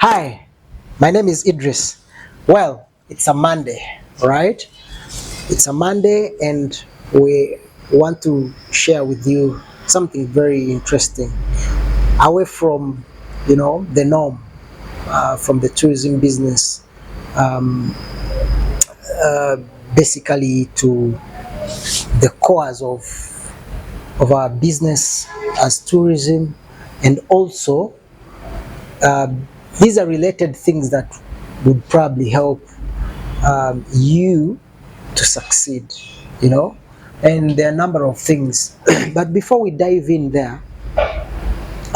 Hi, my name is Idris. Well, it's a Monday, right? It's a Monday, and we want to share with you something very interesting away from, the norm, from the tourism business, um, uh, basically to the cause of our business as tourism, and also uh, these are related things that would probably help you to succeed, you know, and there are a number of things. But before we dive in there,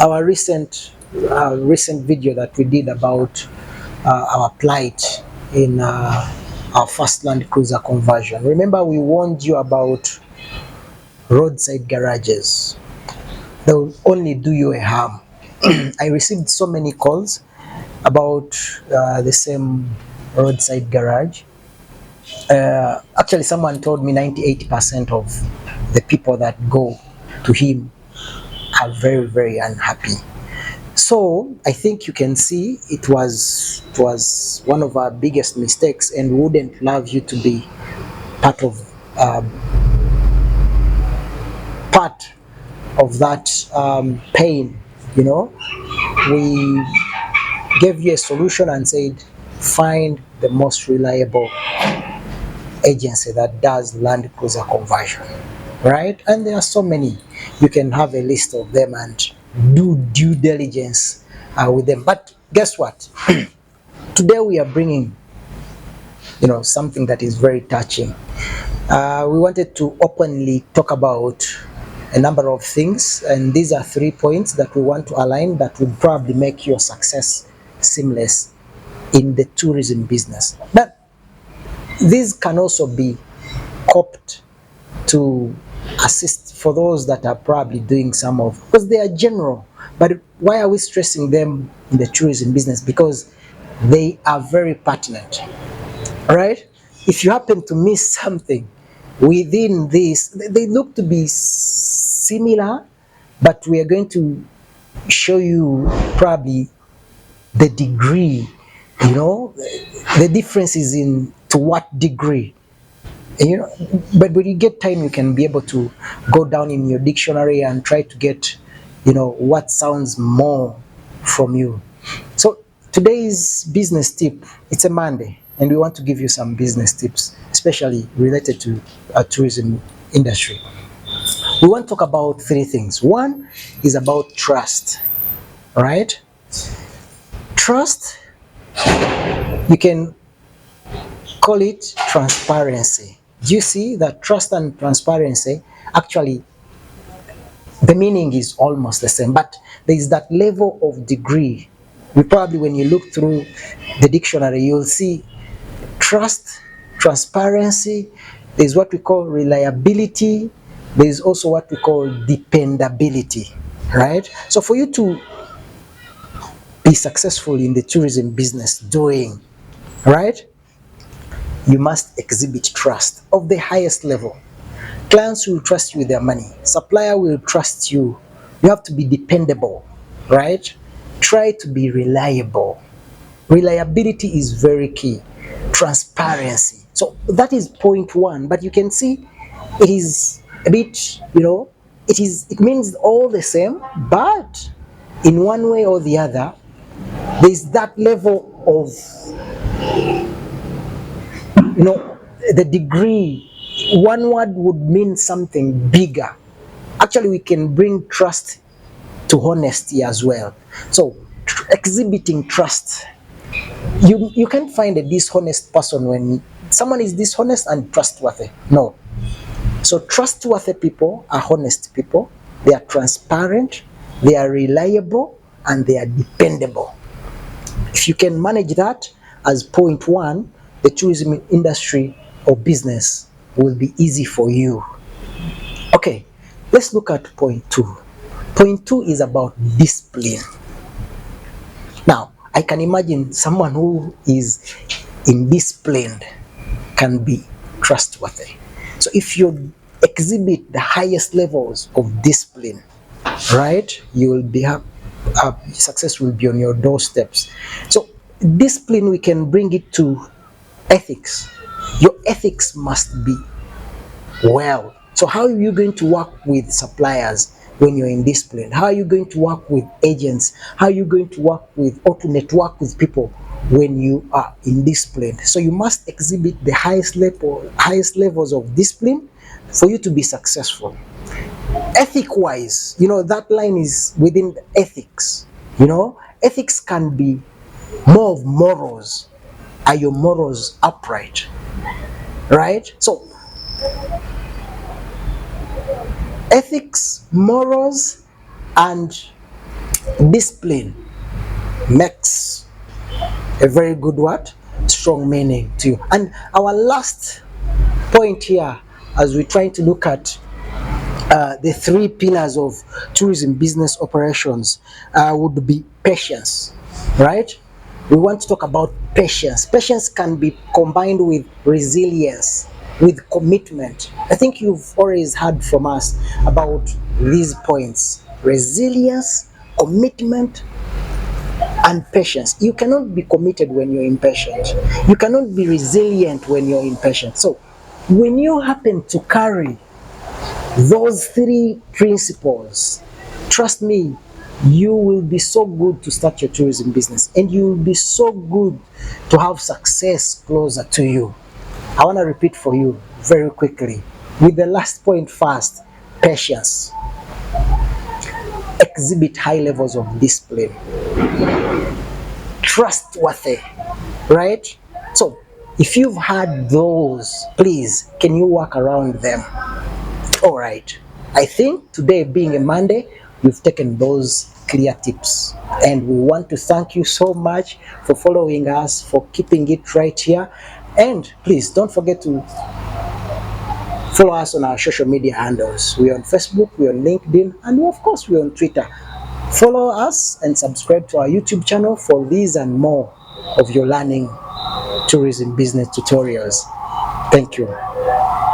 our recent video that we did about our plight in our first Land Cruiser conversion. Remember, we warned you about roadside garages. They will only do you a harm. I received so many calls about the same roadside garage. Actually, someone told me 98% of the people that go to him are very, very unhappy. So I think you can see it was one of our biggest mistakes, and we wouldn't love you to be part of uh, part of that pain. You know, we gave you a solution and said, find the most reliable agency that does Land Cruiser conversion, right? And there are so many. You can have a list of them and do due diligence with them. But guess what? Today we are bringing, something that is very touching. We wanted to openly talk about a number of things, and these are 3 points that we want to align that would probably make your success seamless in the tourism business. But these can also be copped to assist for those that are probably doing some of, because they are general. But why are we stressing them in the tourism business? Because they are very pertinent. All right? If you happen to miss something within this, they look to be similar, but we are going to show you probably the degree, the difference is in to what degree. But when you get time, you can be able to go down in your dictionary and try to get, what sounds more from you. So today's business tip, it's a Monday, and we want to give you some business tips, especially related to tourism industry. We want to talk about 3 things. One is about trust, right? Trust, you can call it transparency. Do you see that trust and transparency, actually the meaning is almost the same, but there is that level of degree. We probably, when you look through the dictionary, you'll see trust, transparency, there's what we call reliability, there's also what we call dependability, right? So for you to be successful in the tourism business doing, right, you must exhibit trust of the highest level. Clients will trust you with their money. Supplier will trust you. You have to be dependable, right? Try to be reliable. Reliability is very key. Transparency. So that is point one. But you can see it is a bit, it means all the same, but in one way or the other, there's that level of, the degree. One word would mean something bigger. Actually, we can bring trust to honesty as well. So exhibiting trust, you can't find a dishonest person. When someone is dishonest and trustworthy, no. So trustworthy people are honest people, they are transparent, they are reliable, and they are dependable. If you can manage that as point one, the tourism industry or business will be easy for you. Okay, let's look at point two. Point two is about discipline. Now, I can imagine someone who is indisciplined can be trustworthy. So if you exhibit the highest levels of discipline, right, you will be success will be on your doorsteps. So discipline, we can bring it to ethics. Your ethics must be well. So how are you going to work with suppliers when you're indisciplined? How are you going to work with agents? How are you going to work with or to network with people when you are indisciplined? So you must exhibit the highest levels of discipline for you to be successful. Ethic wise, that line is within ethics. Ethics can be more of morals. Are your morals upright? Right? So ethics, morals, and discipline makes a very good what? Strong meaning to you. And our last point here, as we're trying to look at the three pillars of tourism business operations, would be patience, right? We want to talk about patience. Patience can be combined with resilience, with commitment. I think you've always heard from us about these points: resilience, commitment, and patience. You cannot be committed when you're impatient. You cannot be resilient when you're impatient. So, when you happen to carry those three principles, trust me, you will be so good to start your tourism business, and you will be so good to have success closer to you. I want to repeat for you very quickly with the last point first: patience. Exhibit high levels of discipline. Trustworthy, right? So if you've had those, please, can you work around them? All right. I think today being a Monday, we've taken those clear tips. And we want to thank you so much for following us, for keeping it right here. And please don't forget to follow us on our social media handles. We're on Facebook, we're on LinkedIn, and of course, we're on Twitter. Follow us and subscribe to our YouTube channel for these and more of your learning tourism business tutorials. Thank you.